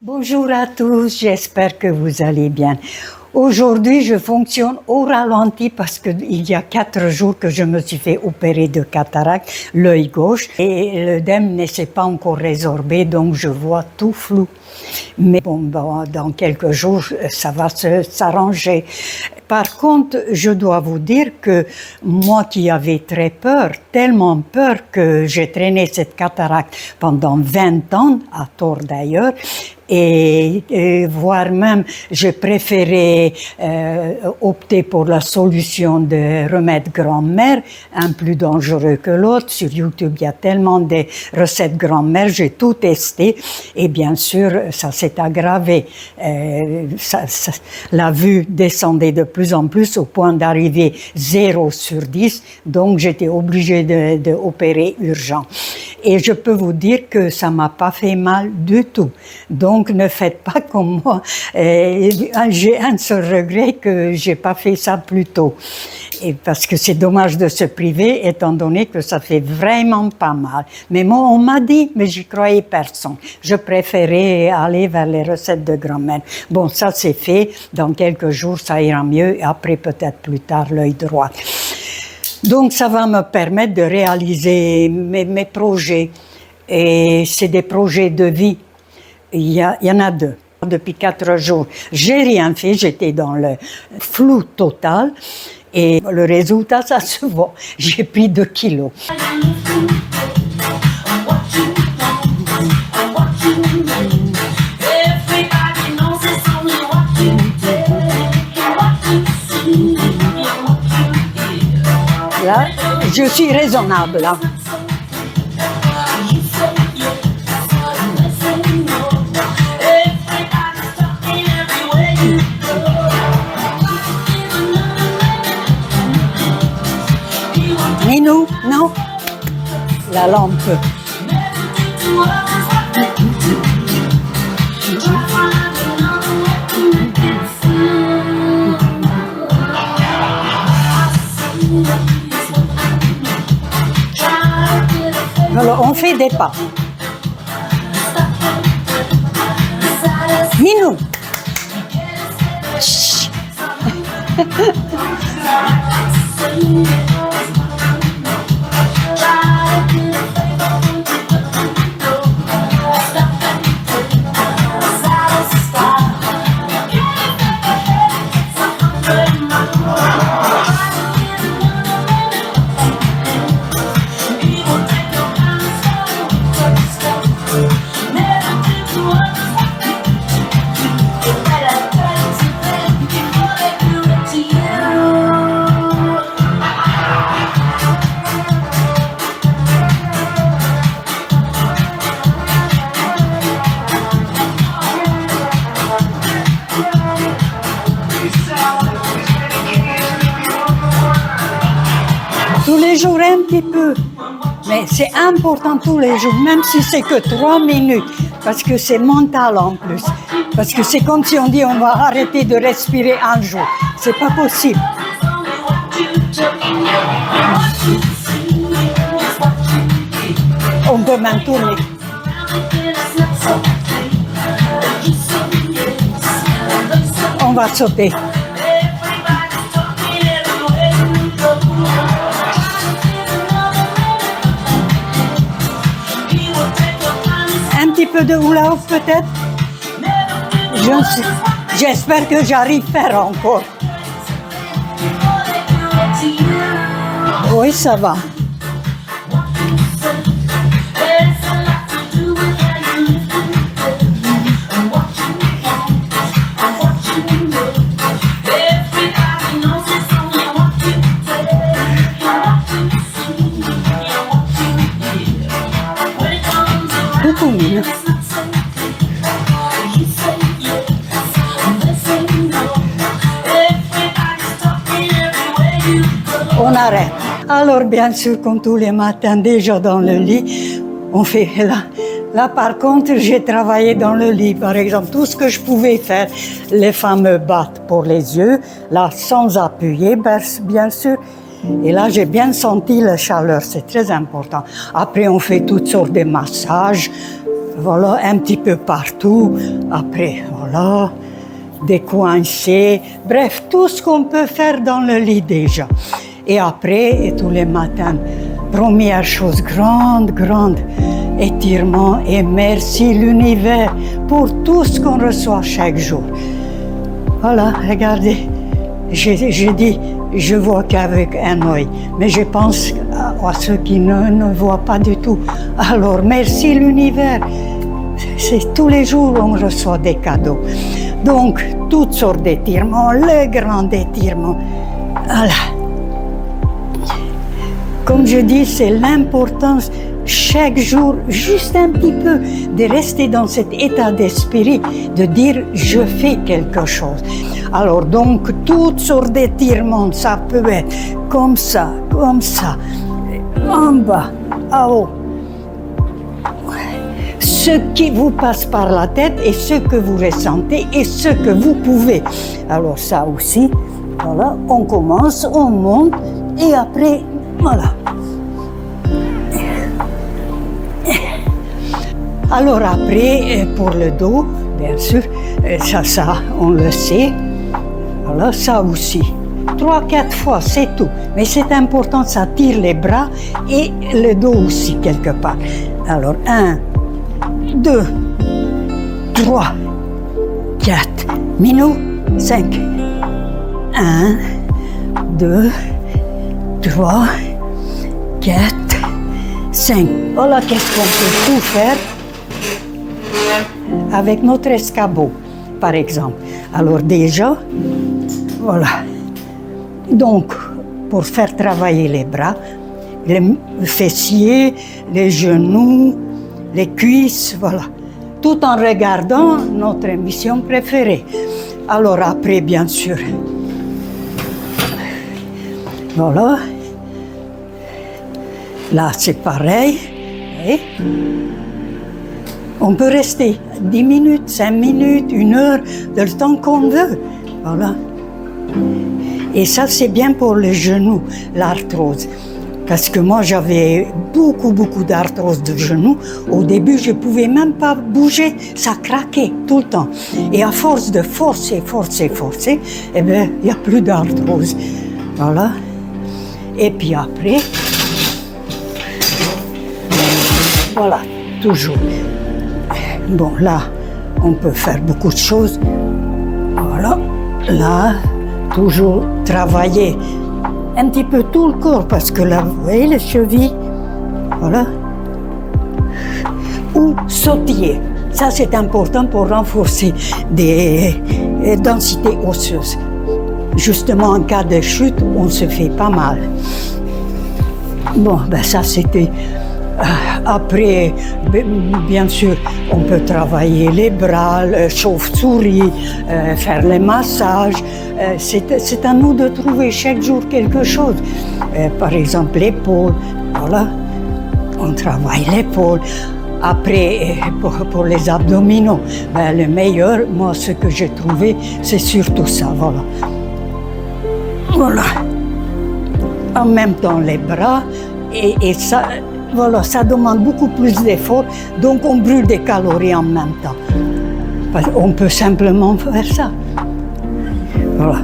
Bonjour à tous, j'espère que vous allez bien. Aujourd'hui, je fonctionne au ralenti parce qu'il y a 4 jours que je me suis fait opérer de cataracte, l'œil gauche, et l'œdème ne s'est pas encore résorbé, donc je vois tout flou. Mais bon, dans quelques jours, ça va s'arranger. Par contre, je dois vous dire que moi qui avais très peur, tellement peur que j'ai traîné cette cataracte pendant 20 ans, à tort d'ailleurs, et voire même, j'ai préféré opter pour la solution de remède grand-mère, un plus dangereux que l'autre. Sur YouTube, il y a tellement de recettes grand-mère, j'ai tout testé, et bien sûr, ça s'est aggravé. La vue descendait de plus en plus au point d'arriver 0 sur 10, donc j'étais obligée d'opérer urgent. Et je peux vous dire que ça m'a pas fait mal du tout. Donc ne faites pas comme moi. J'ai un seul regret que j'ai pas fait ça plus tôt. Et parce que c'est dommage de se priver étant donné que ça fait vraiment pas mal. Mais moi, on m'a dit, mais j'y croyais personne. Je préférais aller vers les recettes de grand-mère. Bon, ça c'est fait. Dans quelques jours, ça ira mieux. Et après, peut-être plus tard, l'œil droit. Donc, ça va me permettre de réaliser mes projets. Et c'est des projets de vie. Il y en a 2. Depuis 4 jours, j'ai rien fait. J'étais dans le flou total. Et le résultat, ça se voit. J'ai pris 2 kilos. Là, je suis raisonnable. Là. Minou, non? La lampe. Alors, on fait des pas. Minou. Chut. Tous les jours un petit peu, mais c'est important tous les jours, même si c'est que 3 minutes, parce que c'est mental en plus. Parce que c'est comme si on dit on va arrêter de respirer un jour. C'est pas possible. On peut même tourner. On va sauter. Un petit peu de hula-hoop peut-être. J'espère que j'arrive à faire encore. Oui, ça va. Beaucoup mieux. On arrête. Alors bien sûr, comme tous les matins, déjà dans le lit, on fait là par contre, j'ai travaillé dans le lit. Par exemple, tout ce que je pouvais faire, les fameux battes pour les yeux, là sans appuyer, bien sûr. Et là, j'ai bien senti la chaleur, c'est très important. Après, on fait toutes sortes de massages, voilà, un petit peu partout. Après, voilà, décoincer. Bref, tout ce qu'on peut faire dans le lit déjà. Et après, tous les matins, première chose, grande étirement et merci l'univers pour tout ce qu'on reçoit chaque jour. Voilà, regardez, je dis, je vois qu'avec un œil, mais je pense à ceux qui ne voient pas du tout. Alors, merci l'univers. C'est tous les jours on reçoit des cadeaux. Donc, toutes sortes d'étirements, le grand étirement. Voilà. Comme je dis, c'est l'importance chaque jour, juste un petit peu, de rester dans cet état d'esprit, de dire je fais quelque chose. Alors donc, toutes sortes d'étirements, ça peut être comme ça, en bas, en haut. Ce qui vous passe par la tête et ce que vous ressentez et ce que vous pouvez. Alors ça aussi, voilà, on commence, on monte et après, voilà. Alors après, pour le dos, bien sûr, ça, on le sait. Voilà, ça aussi. 3-4 fois, c'est tout. Mais c'est important, ça tire les bras et le dos aussi, quelque part. Alors, 1, 2, 3, 4, minous, 5. 1, 2, 3, 4, 5. Voilà qu'est-ce qu'on peut tout faire avec notre escabeau, par exemple. Alors déjà, voilà. Donc, pour faire travailler les bras, les fessiers, les genoux, les cuisses, voilà. Tout en regardant notre émission préférée. Alors après, bien sûr, voilà. Là, c'est pareil. Et on peut rester 10 minutes, 5 minutes, 1 heure, le temps qu'on veut. Voilà. Et ça, c'est bien pour les genoux, l'arthrose. Parce que moi, j'avais beaucoup d'arthrose de genoux. Au début, je ne pouvais même pas bouger. Ça craquait tout le temps. Et à force de forcer, eh bien, il n'y a plus d'arthrose. Voilà. Et puis après, voilà, toujours. Bon, là, on peut faire beaucoup de choses. Voilà. Là, toujours travailler un petit peu tout le corps, parce que là, vous voyez les chevilles, voilà. Ou sautiller. Ça, c'est important pour renforcer des densités osseuses. Justement, en cas de chute, on se fait pas mal. Bon, ben ça, c'était... Après, bien sûr, on peut travailler les bras, le chauve-souris, faire les massages. C'est à nous de trouver chaque jour quelque chose. Par exemple, l'épaule, voilà, on travaille l'épaule. Après, pour les abdominaux, ben, le meilleur, moi, ce que j'ai trouvé, c'est surtout ça, voilà. Voilà. En même temps, les bras, et ça... Voilà, ça demande beaucoup plus d'efforts, donc on brûle des calories en même temps. On peut simplement faire ça. Voilà.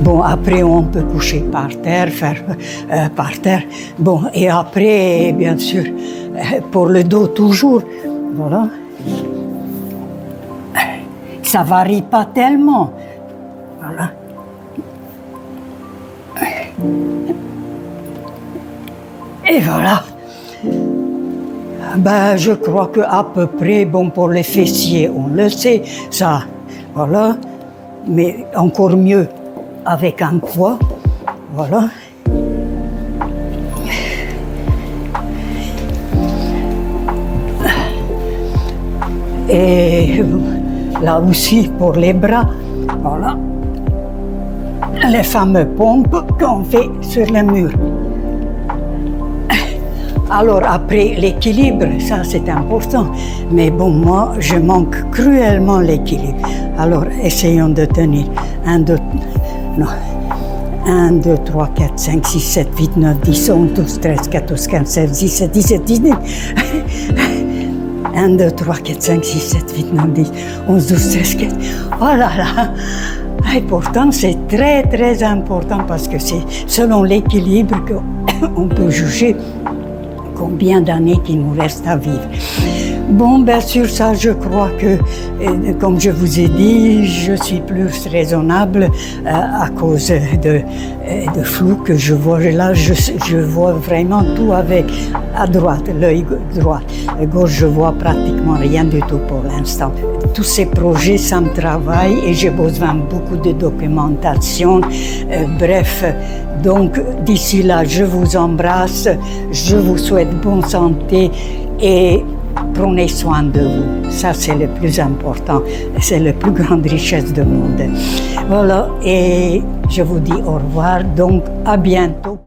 Bon, après, on peut coucher par terre, faire par terre. Bon, et après, bien sûr, pour le dos, toujours. Voilà. Ça varie pas tellement. Voilà. Et voilà. Ben, je crois qu'à peu près, bon, pour les fessiers, on le sait, ça, voilà. Mais encore mieux avec un poids, voilà. Et là aussi, pour les bras, voilà. Les fameuses pompes qu'on fait sur le mur. Alors après, l'équilibre, ça c'est important. Mais bon, moi, je manque cruellement l'équilibre. Alors, essayons de tenir. 1, 2, 3, 4, 5, 6, 7, 8, 9, 10, 11, 12, 13, 14, 15, 16, 17, 17, 19. 1, 2, 3, 4, 5, 6, 7, 8, 9, 10, 11, 12, 13, 14. Oh là là! Et pourtant, c'est très, très important parce que c'est selon l'équilibre qu'on peut juger combien d'années qu'il nous reste à vivre. Bon, bien sûr, ça, je crois que, comme je vous ai dit, je suis plus raisonnable à cause de flou que je vois. Là, je vois vraiment tout avec à droite, l'œil droit. À gauche, je vois pratiquement rien du tout pour l'instant. Tous ces projets, ça me travaille et j'ai besoin beaucoup de documentation. Bref, donc d'ici là, je vous embrasse, je vous souhaite bonne santé et prenez soin de vous. Ça, c'est le plus important. C'est la plus grande richesse du monde. Voilà, et je vous dis au revoir, donc à bientôt.